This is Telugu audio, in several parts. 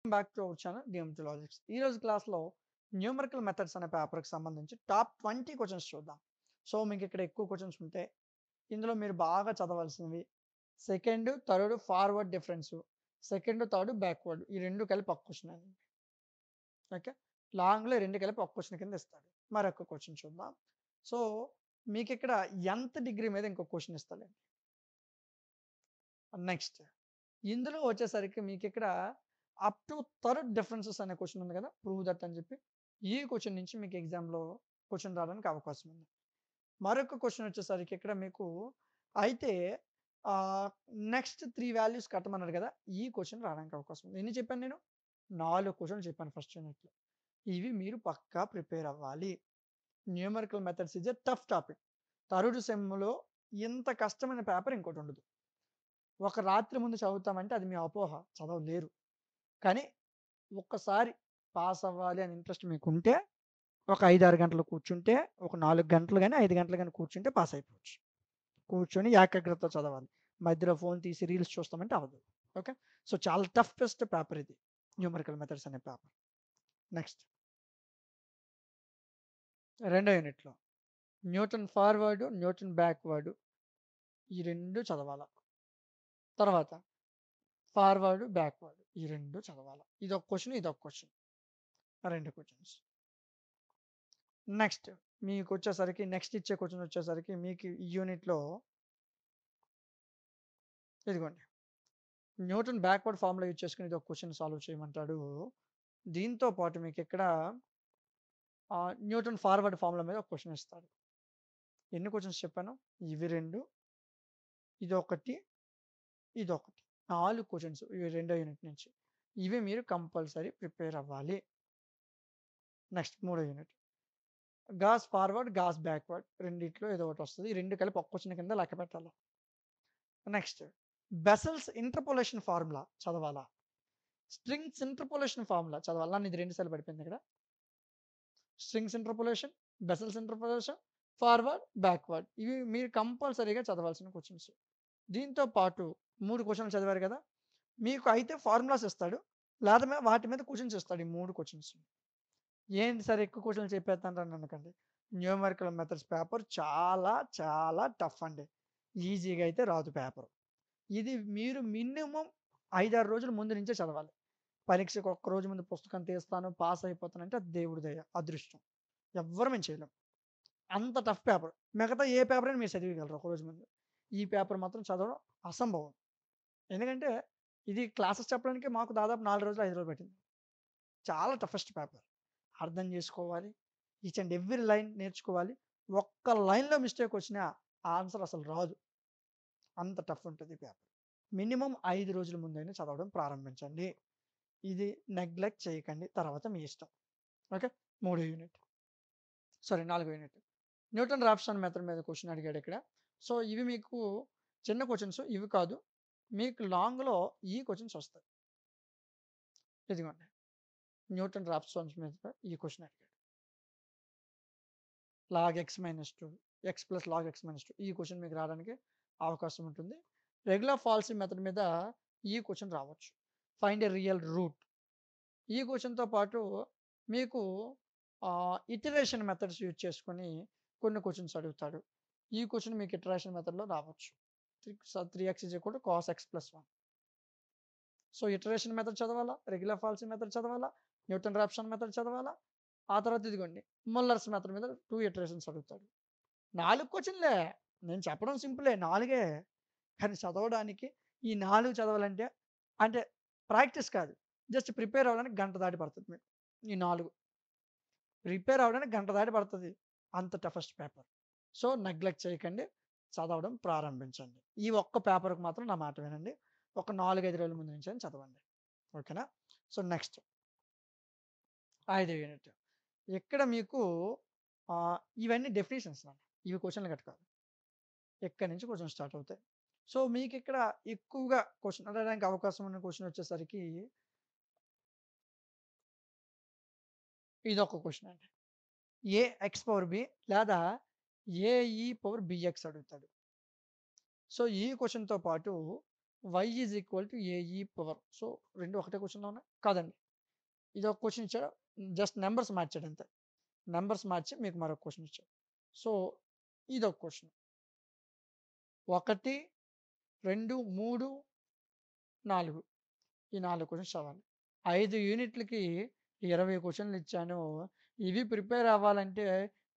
Back to our channel DMT logics. ఈ రోజు క్లాస్లో న్యూమరికల్ మెథడ్స్ అనే పేపర్కి సంబంధించి టాప్ 20 క్వశ్చన్స్ చూద్దాం. సో మీకు ఇక్కడ ఎక్కువ క్వశ్చన్స్ ఉంటే ఇందులో మీరు బాగా చదవాల్సినవి second, third forward difference, second, third backward, ఈ రెండు కలిపి ఒక క్వశ్చన్ అండి. ఓకే, లాంగ్లో రెండు కలిపి ఒక క్వశ్చన్ కింద ఇస్తాడు. మరొక క్వశ్చన్ చూద్దాం. సో మీకు ఇక్కడ ఎంత డిగ్రీ మీద ఇంకో క్వశ్చన్ ఇస్తాడండి. నెక్స్ట్ ఇందులో వచ్చేసరికి మీకు ఇక్కడ అప్ టు థర్డ్ డిఫరెన్సెస్ అనే క్వశ్చన్ ఉంది కదా, ప్రూవ్ దట్ అని చెప్పి ఈ క్వశ్చన్ నుంచి మీకు ఎగ్జామ్లో క్వశ్చన్ రావడానికి అవకాశం ఉంది. మరొక క్వశ్చన్ వచ్చేసరికి ఇక్కడ మీకు అయితే నెక్స్ట్ 3 వాల్యూస్ కట్టమన్నాడు కదా, ఈ క్వశ్చన్ రావడానికి అవకాశం ఉంది. ఎన్ని చెప్పాను నేను? 4 క్వశ్చన్లు చెప్పాను ఫస్ట్ యూనిట్లో. ఇవి మీరు పక్కా ప్రిపేర్ అవ్వాలి. Numerical methods is a tough topic. Third సెమ్లో ఇంత కష్టమైన పేపర్ ఇంకోటి ఉండదు. ఒక రాత్రి ముందు చదువుతామంటే అది మీ అపోహ, చదవలేరు. కానీ ఒక్కసారి పాస్ అవ్వాలి అని ఇంట్రెస్ట్ మీకుంటే ఒక 5-6 గంటలు కూర్చుంటే, ఒక 4 గంటలు గాని, 5 గంటలు గాని కూర్చుంటే పాస్ అయిపోవచ్చు. కూర్చొని ఏకాగ్రతతో చదవాలి. మధ్యలో ఫోన్ తీసి రీల్స్ చూస్తామంటే అవ్వదు. ఓకే, సో చాలా టఫెస్ట్ పేపర్ ఇది, న్యూమరికల్ మెథడ్స్ అనే పేపర్. నెక్స్ట్ రెండో యూనిట్లో న్యూటన్ ఫార్వర్డ్, న్యూటన్ బ్యాక్వర్డ్, ఈ రెండు చదవాలా. తర్వాత ఫార్వర్డ్, బ్యాక్వర్డ్, ఈ రెండు చదవాలా. ఇదొక క్వశ్చన్, ఇదొక క్వశ్చన్, రెండు క్వశ్చన్స్. నెక్స్ట్ మీకు వచ్చేసరికి నెక్స్ట్ ఇచ్చే క్వశ్చన్ వచ్చేసరికి మీకు ఈ యూనిట్లో ఇదిగోండి, న్యూటన్ బ్యాక్వర్డ్ ఫార్ములా యూజ్ చేసుకుని ఇది ఒక క్వశ్చన్ సాల్వ్ చేయమంటాడు. దీంతో పాటు మీకు ఇక్కడ న్యూటన్ ఫార్వర్డ్ ఫార్ములా మీద ఒక క్వశ్చన్ ఇస్తాడు. ఎన్ని క్వశ్చన్స్ చెప్పాను? ఇవి రెండు, ఇదొకటి, ఇదొకటి, 4 క్వశ్చన్స్ ఇవి రెండో యూనిట్ నుంచి. ఇవి మీరు కంపల్సరీ ప్రిపేర్ అవ్వాలి. నెక్స్ట్ మూడో unit Gauss forward, Gauss backward, రెండిట్లో ఏదో ఒకటి వస్తుంది. ఈ రెండు కలిపి ఒక క్వశ్చన్ కింద లెక్క పెట్టాలి. నెక్స్ట్ బెసెల్స్ ఇంటర్పోలేషన్ ఫార్ములా చదవాలా, స్ట్రింగ్స్ ఇంటర్పోలేషన్ ఫార్ములా చదవాలా. ఇది 2 సార్లు పడిపోయింది ఇక్కడ. Stirling's interpolation, Bessel's interpolation, forward, backward, ఇవి మీరు కంపల్సరీగా చదవాల్సిన క్వశ్చన్స్. దీంతో పాటు 3 క్వశ్చన్లు చదివారు కదా, మీకు అయితే ఫార్ములాస్ ఇస్తాడు, లేదా వాటి మీద క్వశ్చన్స్ ఇస్తాడు. ఈ 3 క్వశ్చన్స్ ఏంటి సార్ ఎక్కువ క్వశ్చన్లు చెప్పేస్తాను అనకండి. న్యూమరికల్ మెథడ్స్ పేపర్ చాలా చాలా టఫ్ అండి. ఈజీగా అయితే రాదు పేపర్. ఇది మీరు మినిమం 5-6 రోజుల ముందు నుంచే చదవాలి. పరీక్షకు ఒక్క రోజు ముందు పుస్తకం తీస్తాను పాస్ అయిపోతానంటే అది దేవుడి దయ, అదృష్టం. ఎవ్వరు మేము చేయలేం. అంత టఫ్ పేపర్. మిగతా ఏ పేపర్ అయినా మీరు చదివగలరు ఒక రోజు ముందు. ఈ పేపర్ మాత్రం చదవడం అసంభవం. ఎందుకంటే ఇది క్లాసెస్ చెప్పడానికి మాకు దాదాపు 4 రోజులు 5 రోజులు పట్టింది. చాలా టఫెస్ట్ పేపర్. అర్థం చేసుకోవాలి, ఈచ్ అండ్ ఎవ్రీ లైన్ నేర్చుకోవాలి. ఒక్క లైన్లో మిస్టేక్ వచ్చినా ఆన్సర్ అసలు రాదు. అంత టఫ్ ఉంటుంది పేపర్. మినిమం 5 రోజుల ముందైనా చదవడం ప్రారంభించండి. ఇది నెగ్లెక్ట్ చేయకండి, తర్వాత మీ ఇష్టం. Okay, 3 unit, sorry 4 unit Newton Raphson method మీద క్వశ్చన్ అడిగాడు ఇక్కడ. సో ఇవి మీకు చిన్న క్వశ్చన్స్, ఇవి కాదు, మీకు లాంగ్లో ఈ క్వశ్చన్స్ వస్తాయి. ఇదిగోండి, న్యూటన్ రాప్సన్ మీద ఈ క్వశ్చన్ అడిగాడు. Log x minus 2, x plus log x minus 2, ఈ క్వశ్చన్ మీకు రావడానికి అవకాశం ఉంటుంది. రెగ్యులర్ ఫాల్సీ మెథడ్ మీద ఈ క్వశ్చన్ రావచ్చు. ఫైండ్ ఏ రియల్ రూట్, ఈ క్వశ్చన్తో పాటు మీకు ఇటరేషన్ మెథడ్స్ యూజ్ చేసుకొని కొన్ని క్వశ్చన్స్ అడుగుతాడు. ఈ క్వశ్చన్ మీకు ఇటరేషన్ మెథడ్లో రావచ్చు. 3x = cos x + 1. So iteration method చదవాలా, రెగ్యులర్ ఫాల్సీ మెథడ్ చదవాలా, న్యూటన్ రాప్సన్ మెథడ్ చదవాలా. ఆ తర్వాత ఇదిగోండి ముల్లర్స్ మెథడ్ మీద 2 ఇటరేషన్స్ అడుగుతాడు. 4 క్వశ్చన్లే, నేను చెప్పడం సింపులే, 4గే. కానీ చదవడానికి ఈ 4 చదవాలంటే అంటే ప్రాక్టీస్ కాదు, జస్ట్ ప్రిపేర్ అవ్వడానికి గంట దాటి పడుతుంది మీకు. ఈ 4 ప్రిపేర్ అవ్వడానికి గంట దాటి పడుతుంది. అంత టఫెస్ట్ పేపర్. సో నెగ్లెక్ట్ చేయకండి, చదవడం ప్రారంభించండి. ఈ ఒక్క పేపర్కి మాత్రం నా మాట వినండి. ఒక 4-5 రోజుల ముందు నుంచి అని చదవండి. ఓకేనా. సో నెక్స్ట్ 5వ యూనిట్. ఇక్కడ మీకు ఇవన్నీ డెఫినేషన్స్ అండి, ఇవి క్వశ్చన్లు గట్ట కాదు. ఎక్కడి నుంచి క్వశ్చన్ స్టార్ట్ అవుతాయి. సో మీకు ఇక్కడ ఎక్కువగా క్వశ్చన్ అడగడానికి అవకాశం ఉన్న క్వశ్చన్ వచ్చేసరికి ఇదొక క్వశ్చన్ అండి. ax⁴b లేదా ae⁴bx అడుగుతాడు. సో ఈ క్వశ్చన్తో పాటు y is equal to a e power. So, 2 ఒకటే క్వెషన్‌లో ఉన్నాయి? కాదండి. ఇదొక క్వెషన్ ఇచ్చాడు. జస్ట్ నంబర్స్ మార్చాడు అంతే. నంబర్స్ మార్చి మీకు మరొక క్వెషన్ ఇచ్చాడు. సో, ఇదొక క్వెషన్. 1, 2, 3, 4 ఈ 4 క్వెషన్స్ చదవాలి. 5 యూనిట్లకి 20 క్వెషన్‌లు ఇచ్చాను. ఇవి ప్రిపేర్ అవ్వాలంటే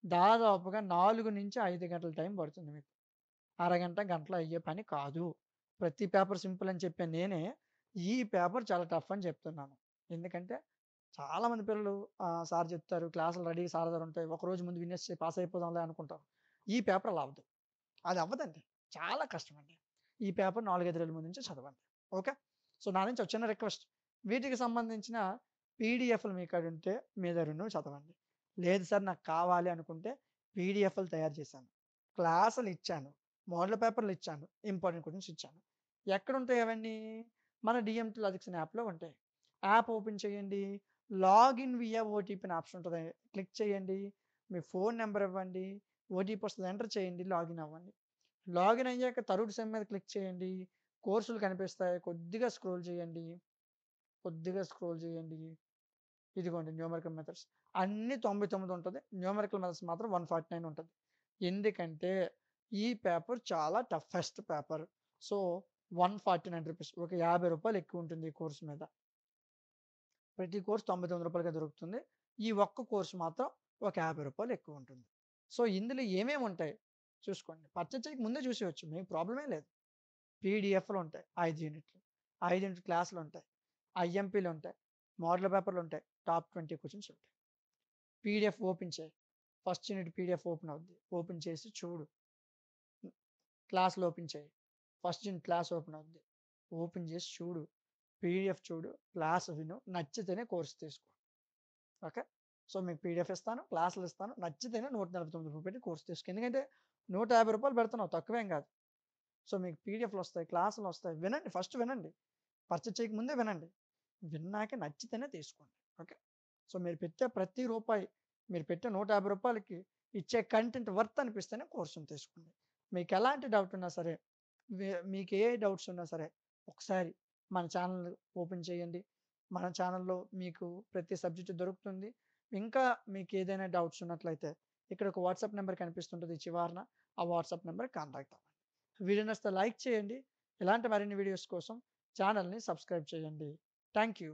దాదాపుగా 4-5 గంటల టైం పడుతుంది మీకు. అరగంట, గంటలో అయ్యే పని కాదు. ప్రతి పేపర్ సింపుల్ అని చెప్పే నేనే, ఈ పేపర్ చాలా టఫ్ అని చెప్తున్నాను. ఎందుకంటే చాలామంది పిల్లలు సార్ చెప్తారు, క్లాసులు రెడీ సార్ దగ్గర ఉంటాయి. ఒకరోజు ముందు వినేసి పాస్ అయిపోదాంలే అనుకుంటారు. ఈ పేపర్ అలా అవ్వదు. అది అవ్వదండి. చాలా కష్టమండి. ఈ పేపర్ 4, 5 రోజుల ముందు నుంచే చదవండి. ఓకే. సో, నా నుంచి ఒక చిన్న రిక్వెస్ట్. వీటికి సంబంధించిన పీడీఎఫ్‌లు మీ కాడ ఉంటే మీ దగ్గర ఉన్నవి చదవండి. లేదు సార్ నాకు కావాలి అనుకుంటే పీడీఎఫ్‌లు తయారు చేశాను. క్లాసులు ఇచ్చాను. మోడల్ పేపర్‌లు ఇచ్చాను. ఇంపార్టెంట్ క్వెషన్స్ ఇచ్చాను. ఎక్కడుంటాయి అవన్నీ? మన డీఎంటీ లాజిక్స్ అనే యాప్‌లో ఉంటాయి. యాప్ ఓపెన్ చేయండి. లాగిన్ వియా ఓటీపీ అనే ఆప్షన్ ఉంటది. క్లిక్ చేయండి. మీ ఫోన్ నంబర్ ఇవ్వండి. ఓటీపీ వస్తది. ఎంటర్ చేయండి. లాగిన్ అవ్వండి. లాగిన్ అయ్యాక థర్డ్ సెమ్ మీద క్లిక్ చేయండి. కోర్సులు కనిపిస్తాయి. కొద్దిగా స్క్రోల్ చేయండి. కొద్దిగా స్క్రోల్ చేయండి. ఇదిగోండి న్యూమరికల్ మెథడ్స్. అన్నీ 99 ఉంటది. న్యూమరికల్ మెథడ్స్ మాత్రం 149 ఉంటది. ఎందుకంటే ఈ పేపర్ చాలా టఫెస్ట్ పేపర్. సో, రూ. 149 ఒక రూ. 50 ఎక్కువ ఉంటుంది ఈ కోర్స్ మీద. ప్రతి కోర్స్ రూ. 99కే దొరుకుతుంది. ఈ ఒక్క కోర్స్ మాత్రం ఒక రూ. 50 ఎక్కువ ఉంటుంది. సో, ఇందులో ఏమేమి ఉంటాయి చూసుకోండి. పర్చేజ్ చేయక ముందే చూసేయొచ్చు. మీకు ప్రాబ్లమే లేదు. పీడీఎఫ్‌లు ఉంటాయి 5 యూనిట్లు. 5 యూనిట్ క్లాసులు ఉంటాయి. ఐఎంపీలు ఉంటాయి. మోడల్ పేపర్‌లు ఉంటాయి. టాప్ 20 క్వెషన్స్ ఉంటాయి. పీడీఎఫ్ ఓపెన్ చేయి. ఫస్ట్ యూనిట్ పీడీఎఫ్ ఓపెన్ అవుద్ది. ఓపెన్ చేసి చూడు. క్లాస్‌లు ఓపెన్ చేయి. ఫస్ట్ యూనిట్ క్లాస్ ఓపెన్ అవుద్ది. ఓపెన్ చేసి చూడు. పీడీఎఫ్ చూడు. క్లాస్ విను. నచ్చితేనే కోర్స్ తీసుకో. ఓకే. సో, మీకు పీడీఎఫ్ ఇస్తాను. క్లాసులు ఇస్తాను. నచ్చితేనే రూ. 149 పెట్టి కోర్స్ తీసుకో. ఎందుకంటే రూ. 150 పెడుతున్నావు తక్కువేం కాదు. సో, మీకు పీడీఎఫ్‌లొస్తాయి. క్లాసులొస్తాయి. వినండి. ఫస్ట్ వినండి. పర్చేజ్ చేయక ముందే వినండి. విన్నాక నచ్చితేనే తీసుకోండి. ఓకే. సో, మీరు పెట్టే ప్రతి రూపాయి, మీరు పెట్టే రూ. 150కి ఇచ్చే కంటెంట్ వర్త్ అనిపిస్తేనే కోర్సుని తీసుకోండి. మీకెలాంటి డౌట్ ఉన్నా సరే, మీకు ఏ డౌట్స్ ఉన్నా సరే, ఒకసారి మన ఛానల్ ఓపెన్ చేయండి. మన ఛానల్‌లో మీకు ప్రతి సబ్జెక్ట్ దొరుకుతుంది. ఇంకా మీకేదైనా డౌట్స్ ఉన్నట్లయితే ఇక్కడ ఒక వాట్సాప్ నంబర్ కనిపిస్తుంటది చివరన. ఆ వాట్సాప్ నంబర్‌కి కాంటాక్ట్ అవ్వండి. వీడియో నచ్చితే లైక్ చేయండి. ఇలాంటి మరిన్ని వీడియోస్ కోసం ఛానల్‌ని సబ్స్క్రైబ్ చేయండి. Thank you.